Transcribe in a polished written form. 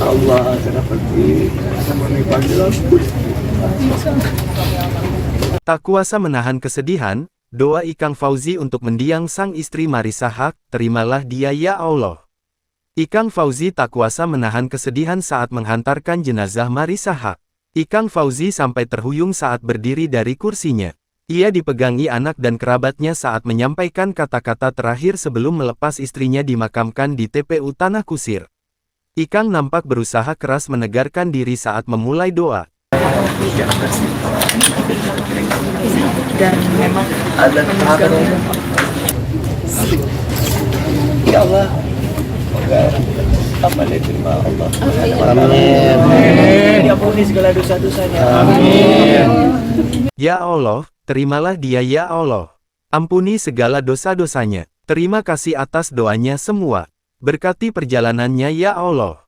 Allah, kenapa sama dipanggil aku? Tak kuasa menahan kesedihan, doa Ikang Fauzi untuk mendiang sang istri Marissa Haque, terimalah dia ya Allah. Ikang Fauzi tak kuasa menahan kesedihan saat menghantarkan jenazah Marissa Haque. Ikang Fauzi sampai terhuyung saat berdiri dari kursinya. Ia dipegangi anak dan kerabatnya saat menyampaikan kata-kata terakhir sebelum melepas istrinya dimakamkan di TPU Tanah Kusir. Ikang nampak berusaha keras menegarkan diri saat memulai doa. Dan memang Ada tahapan ya Allah, semoga amalnya diterima Allah. Amin. Diampuni segala dosa-dosanya. Amin. Ya Allah, terimalah dia ya Allah. Ampuni segala dosa-dosanya. Terima kasih atas doanya semua. Berkati perjalanannya ya Allah.